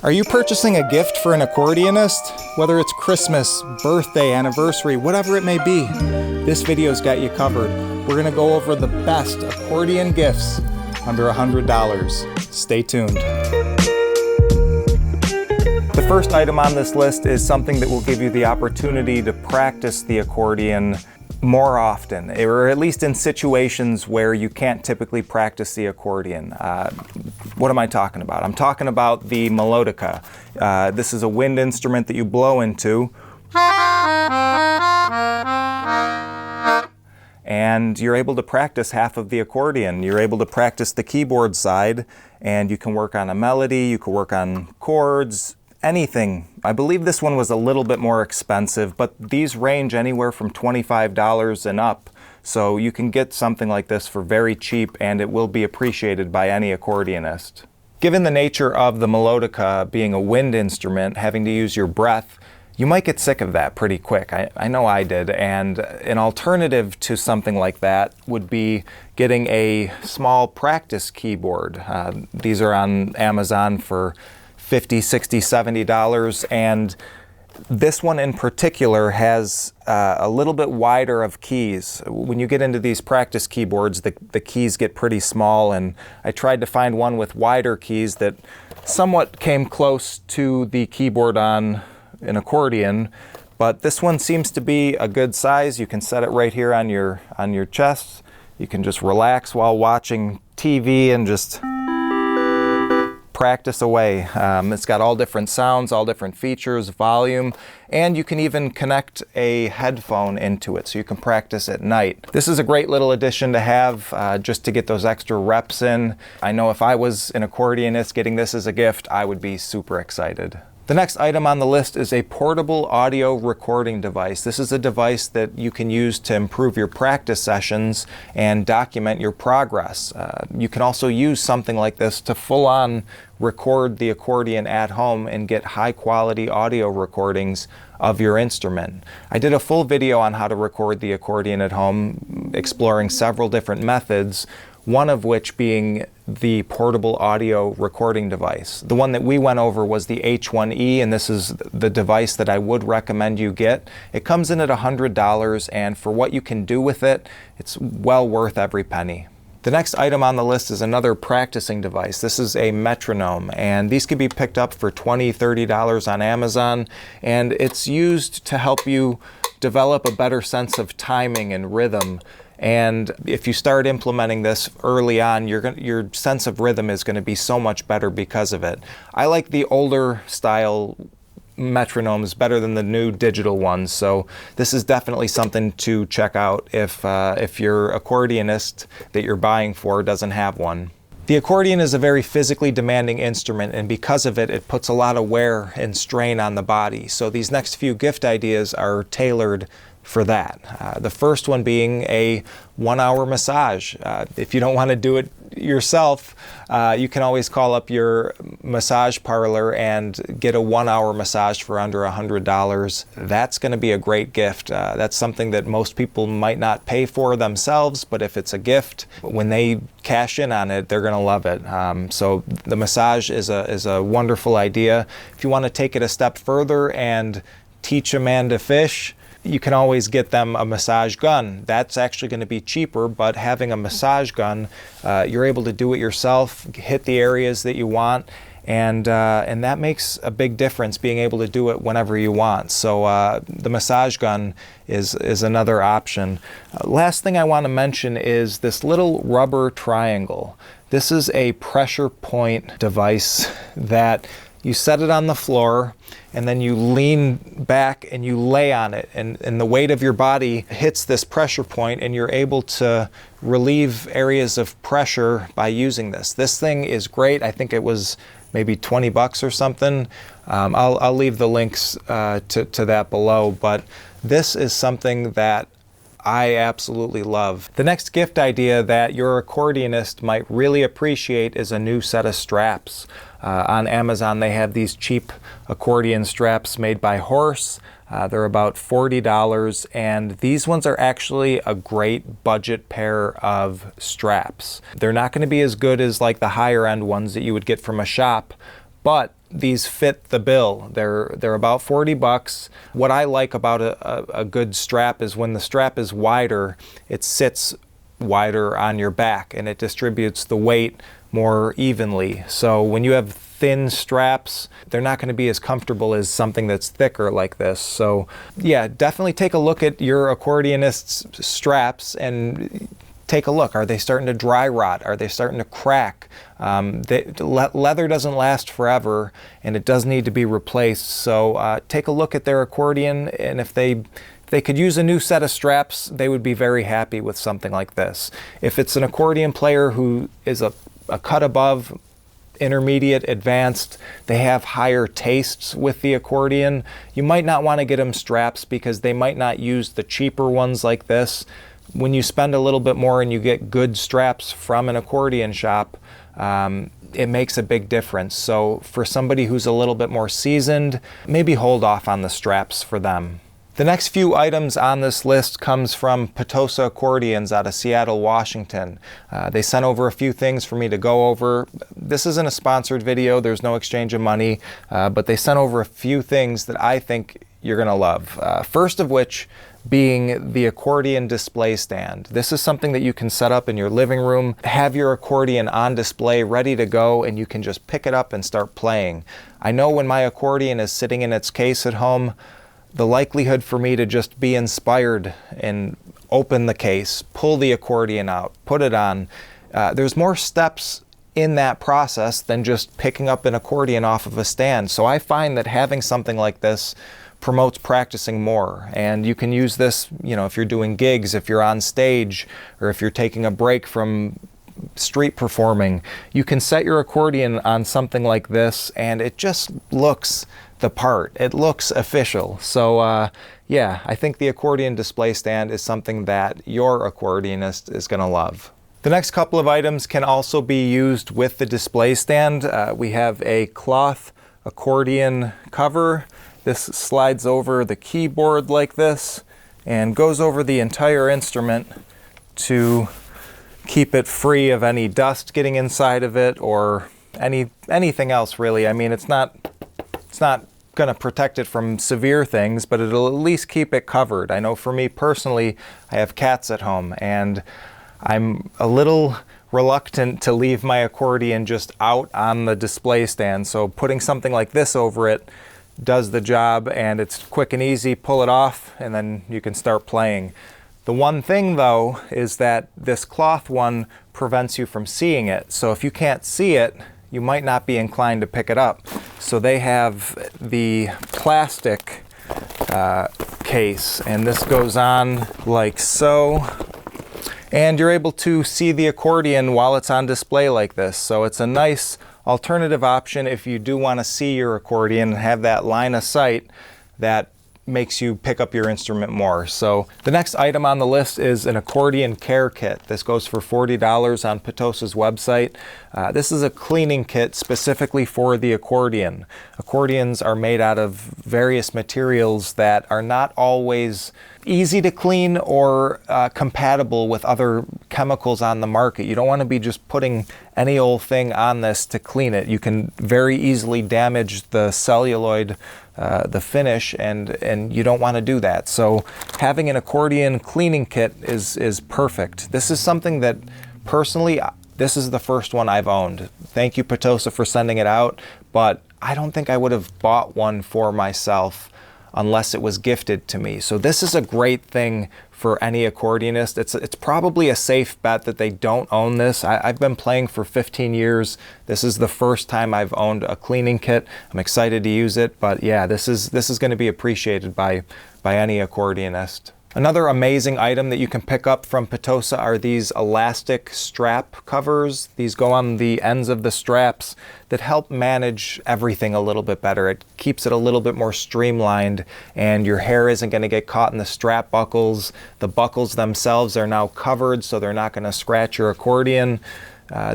Are you purchasing a gift for an accordionist? Whether it's Christmas, birthday, anniversary, whatever it may be, this video's got you covered. We're gonna go over the best accordion gifts under $100. Stay tuned. The first item on this list is something that will give you the opportunity to practice the accordion more often, or at least in situations where you can't typically practice the accordion. What am I talking about? I'm talking about the Melodica. This is a wind instrument that you blow into, and you're able to practice half of the accordion. You're able to practice the keyboard side, and you can work on a melody, you can work on chords, anything. I believe this one was a little bit more expensive, but these range anywhere from $25 and up. So you can get something like this for very cheap, and it will be appreciated by any accordionist. Given the nature of the Melodica being a wind instrument, having to use your breath, you might get sick of that pretty quick. I know I did, and an alternative to something like that would be getting a small practice keyboard. These are on Amazon for $50, $60, $70, and this one in particular has a little bit wider of keys. When you get into these practice keyboards, the keys get pretty small, and I tried to find one with wider keys that somewhat came close to the keyboard on an accordion, but this one seems to be a good size. You can set it right here on your chest. You can just relax while watching TV and just practice away. It's got all different sounds, all different features, volume, and you can even connect a headphone into it so you can practice at night. This is a great little addition to have just to get those extra reps in. I know if I was an accordionist getting this as a gift, I would be super excited. The next item on the list is a portable audio recording device. This is a device that you can use to improve your practice sessions and document your progress. You can also use something like this to full-on record the accordion at home and get high-quality audio recordings of your instrument. I did a full video on how to record the accordion at home, exploring several different methods, one of which being the portable audio recording device. The one that we went over was the H1E, and this is the device that I would recommend you get. It comes in at $100, and for what you can do with it, it's well worth every penny. The next item on the list is another practicing device. This is a metronome, and these can be picked up for $20, $30 on Amazon, and it's used to help you develop a better sense of timing and rhythm. And if you start implementing this early on, your sense of rhythm is going to be so much better because of it. I like the older style metronomes better than the new digital ones, so this is definitely something to check out if your accordionist that you're buying for doesn't have one. The accordion is a very physically demanding instrument, and because of it, it puts a lot of wear and strain on the body. So these next few gift ideas are tailored for that. The first one being a 1-hour massage. If you don't want to do it yourself, you can always call up your massage parlor and get a 1-hour massage for under $100. That's going to be a great gift. That's something that most people might not pay for themselves, but if it's a gift, when they cash in on it, they're going to love it. So the massage is a wonderful idea. If you want to take it a step further and teach a man to fish, you can always get them a massage gun. That's actually going to be cheaper, but having a massage gun, you're able to do it yourself, hit the areas that you want, and that makes a big difference, being able to do it whenever you want. So the massage gun is another option. Last thing I want to mention is this little rubber triangle. This is a pressure point device that you set it on the floor, and then you lean back and you lay on it, and the weight of your body hits this pressure point, and you're able to relieve areas of pressure by using this. This thing is great. I think it was maybe 20 bucks or something. I'll leave the links to that below, but this is something that I absolutely love. The next gift idea that your accordionist might really appreciate is a new set of straps. On Amazon, they have these cheap accordion straps made by Horse. They're about $40, and these ones are actually a great budget pair of straps. They're not going to be as good as like the higher end ones that you would get from a shop, but these fit the bill. They're about 40 bucks. What I like about a good strap is when the strap is wider, it sits wider on your back and it distributes the weight more evenly. So when you have thin straps, they're not going to be as comfortable as something that's thicker like this. So yeah, definitely take a look at your Accordionist's straps and take a look. Are they starting to dry rot? Are they starting to crack? Leather doesn't last forever and it does need to be replaced. So take a look at their accordion, and if they could use a new set of straps, they would be very happy with something like this. If it's an accordion player who is a cut above intermediate, advanced, they have higher tastes with the accordion, you might not want to get them straps because they might not use the cheaper ones like this. When you spend a little bit more and you get good straps from an accordion shop, it makes a big difference. So for somebody who's a little bit more seasoned, maybe hold off on the straps for them. The next few items on this list comes from Potosa Accordions out of Seattle, Washington. They sent over a few things for me to go over. This isn't a sponsored video, there's no exchange of money, but they sent over a few things that I think you're gonna love. First of which being the accordion display stand. This is something that you can set up in your living room, have your accordion on display ready to go, and you can just pick it up and start playing. I know when my accordion is sitting in its case at home, the likelihood for me to just be inspired and open the case, pull the accordion out, put it on, there's more steps in that process than just picking up an accordion off of a stand. So I find that having something like this promotes practicing more, and you can use this, you know, if you're doing gigs, if you're on stage, or if you're taking a break from street performing, you can set your accordion on something like this and it just looks the part. It looks official. So yeah, I think the accordion display stand is something that your accordionist is going to love. The next couple of items can also be used with the display stand. We have a cloth accordion cover. This slides over the keyboard like this and goes over the entire instrument to keep it free of any dust getting inside of it or anything else really. I mean, it's not going to protect it from severe things, but it'll at least keep it covered. I know for me personally, I have cats at home and I'm a little reluctant to leave my accordion just out on the display stand. So putting something like this over it does the job, and it's quick and easy. Pull it off and then you can start playing. The one thing though is that this cloth one prevents you from seeing it. So if you can't see it, you might not be inclined to pick it up. So they have the plastic case, and this goes on like so. And you're able to see the accordion while it's on display like this. So it's a nice alternative option if you do want to see your accordion and have that line of sight that makes you pick up your instrument more. So the next item on the list is an accordion care kit. This goes for $40 on Potosa's website. This is a cleaning kit specifically for the accordion. Accordions are made out of various materials that are not always easy to clean or compatible with other chemicals on the market. You don't want to be just putting any old thing on this to clean it. You can very easily damage the celluloid, the finish, and you don't want to do that. So having an accordion cleaning kit is perfect. This is something that personally, this is the first one I've owned. Thank you, Potosa, for sending it out, but I don't think I would have bought one for myself unless it was gifted to me. So this is a great thing for any accordionist. It's probably a safe bet that they don't own this. I've been playing for 15 years. This is the first time I've owned a cleaning kit. I'm excited to use it, but yeah, this is going to be appreciated by any accordionist. Another amazing item that you can pick up from Potosa are these elastic strap covers. These go on the ends of the straps that help manage everything a little bit better. It keeps it a little bit more streamlined, and your hair isn't going to get caught in the strap buckles. The buckles themselves are now covered, so they're not going to scratch your accordion.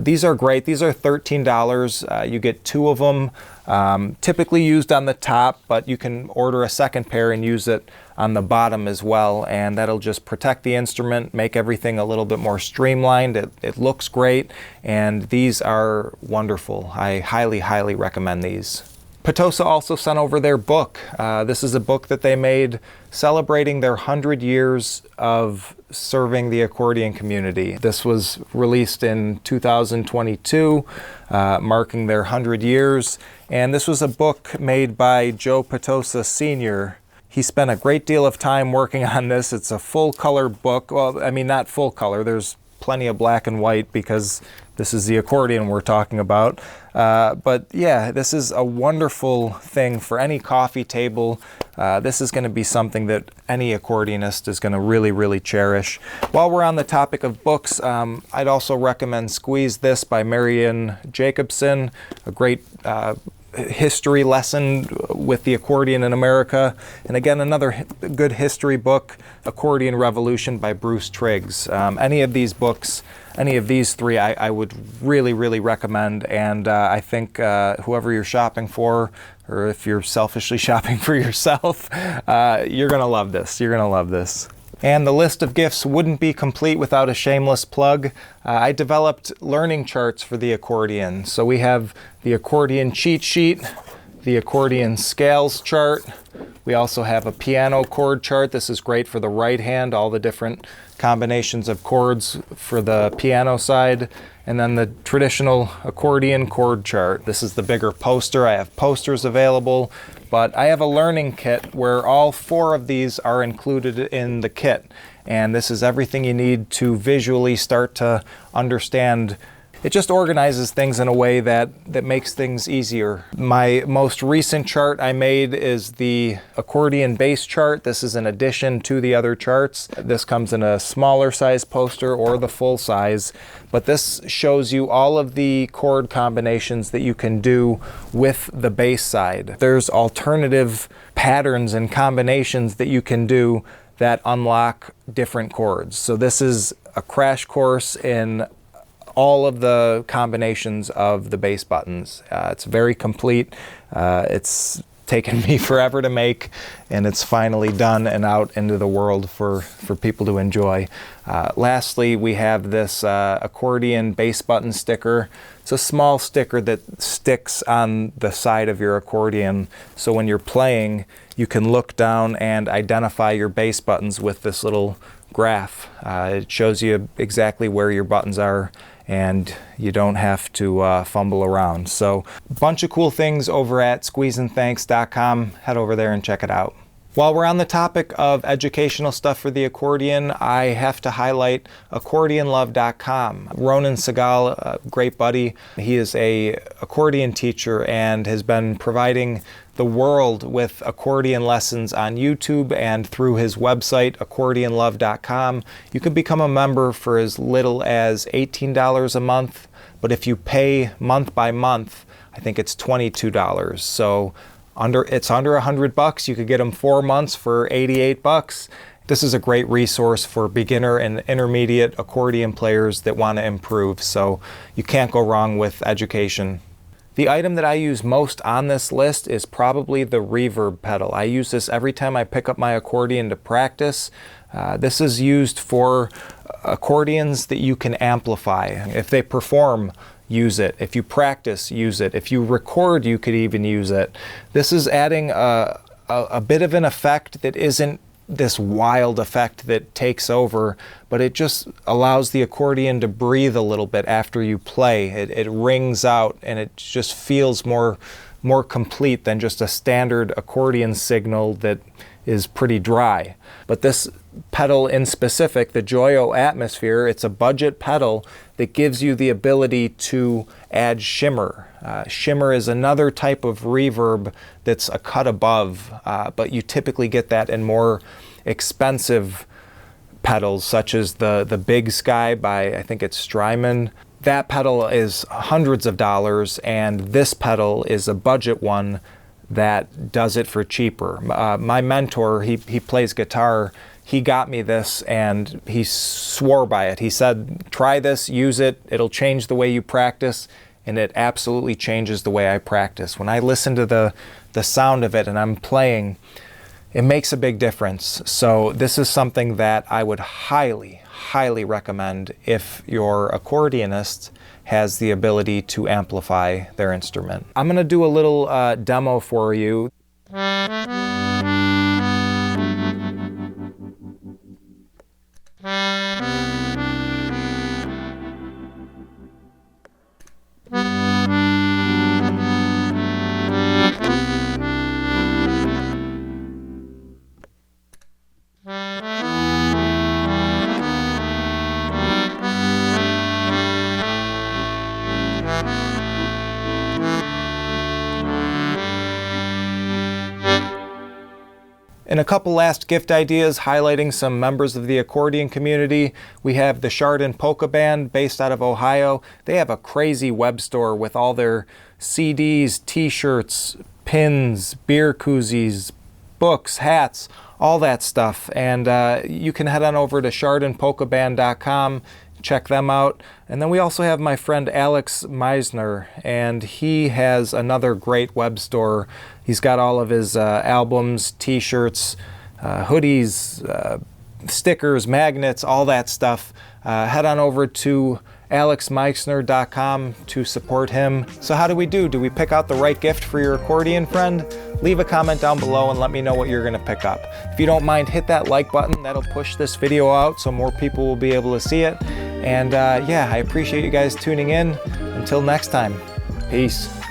These are great. These are $13. You get 2 of them, typically used on the top, but you can order a second pair and use it on the bottom as well, and that'll just protect the instrument, make everything a little bit more streamlined. It looks great, and these are wonderful. I highly, highly recommend these. Potosa also sent over their book. This is a book that they made celebrating their 100 years of serving the accordion community. This was released in 2022, marking their 100 years. And this was a book made by Joe Potosa Sr. He spent a great deal of time working on this. It's a full color book. Well, I mean, not full color. There's plenty of black and white because this is the accordion we're talking about. But yeah, this is a wonderful thing for any coffee table. This is going to be something that any accordionist is going to really, really cherish. While we're on the topic of books, I'd also recommend Squeeze This by Marian Jacobson, a great history lesson with the accordion in America. And again, another good history book, Accordion Revolution by Bruce Triggs. Any of these books, any of these 3, I would really, really recommend. And I think whoever you're shopping for, or if you're selfishly shopping for yourself, you're going to love this. You're going to love this. And the list of gifts wouldn't be complete without a shameless plug. I developed learning charts for the accordion. So we have the accordion cheat sheet, the accordion scales chart. We also have a piano chord chart. This is great for the right hand, all the different combinations of chords for the piano side. And then the traditional accordion chord chart. This is the bigger poster. I have posters available, but I have a learning kit where all 4 of these are included in the kit. And this is everything you need to visually start to understand. It just organizes things in a way that makes things easier. My most recent chart I made is the accordion bass chart. This is an addition to the other charts. This comes in a smaller size poster or the full size, but this shows you all of the chord combinations that you can do with the bass side. There's alternative patterns and combinations that you can do that unlock different chords. So this is a crash course in all of the combinations of the bass buttons. It's very complete. It's taken me forever to make, and it's finally done and out into the world for people to enjoy. Lastly, we have this accordion bass button sticker. It's a small sticker that sticks on the side of your accordion, so when you're playing, you can look down and identify your bass buttons with this little graph. It shows you exactly where your buttons are, and you don't have to fumble around. So a bunch of cool things over at squeezeandthanks.com. Head over there and check it out. While we're on the topic of educational stuff for the accordion, I have to highlight accordionlove.com. Ronan Segal, a great buddy, he is a accordion teacher and has been providing the world with accordion lessons on YouTube and through his website, accordionlove.com. You can become a member for as little as $18 a month, but if you pay month by month, I think it's $22. So it's under $100. You could get them 4 months for $88. This is a great resource for beginner and intermediate accordion players that want to improve. So you can't go wrong with education. The item that I use most on this list is probably the Reverb Pedal. I use this every time I pick up my accordion to practice. This is used for accordions that you can amplify. If they perform, use it. If you practice, use it. If you record, you could even use it. This is adding a bit of an effect that isn't this wild effect that takes over, but it just allows the accordion to breathe a little bit after you play. It rings out and it just feels more complete than just a standard accordion signal that is pretty dry. But this pedal in specific, the Joyo Atmosphere, it's a budget pedal that gives you the ability to add shimmer. Shimmer is another type of reverb that's a cut above, but you typically get that in more expensive pedals, such as the Big Sky by, I think it's Strymon. That pedal is hundreds of dollars, and this pedal is a budget one that does it for cheaper. My mentor, he plays guitar he got me this and he swore by it. He said, try this, use it, it'll change the way you practice, and it absolutely changes the way I practice. When I listen to the sound of it and I'm playing, it makes a big difference. So this is something that I would highly recommend if your accordionist has the ability to amplify their instrument. I'm going to do a little demo for you. And a couple last gift ideas highlighting some members of the accordion community. We have the Chardon Polka Band based out of Ohio. They have a crazy web store with all their CDs, t-shirts, pins, beer koozies, books, hats, all that stuff. And you can head on over to chardonpolkaband.com, check them out. And then we also have my friend Alex Meixner, and he has another great web store. He's got all of his albums, t-shirts, hoodies, stickers, magnets, all that stuff. Head on over to alexmeixner.com to support him. So how do we do? Do we pick out the right gift for your accordion friend? Leave a comment down below and let me know what you're gonna pick up. If you don't mind, hit that like button. That'll push this video out so more people will be able to see it. And yeah, I appreciate you guys tuning in. Until next time, peace.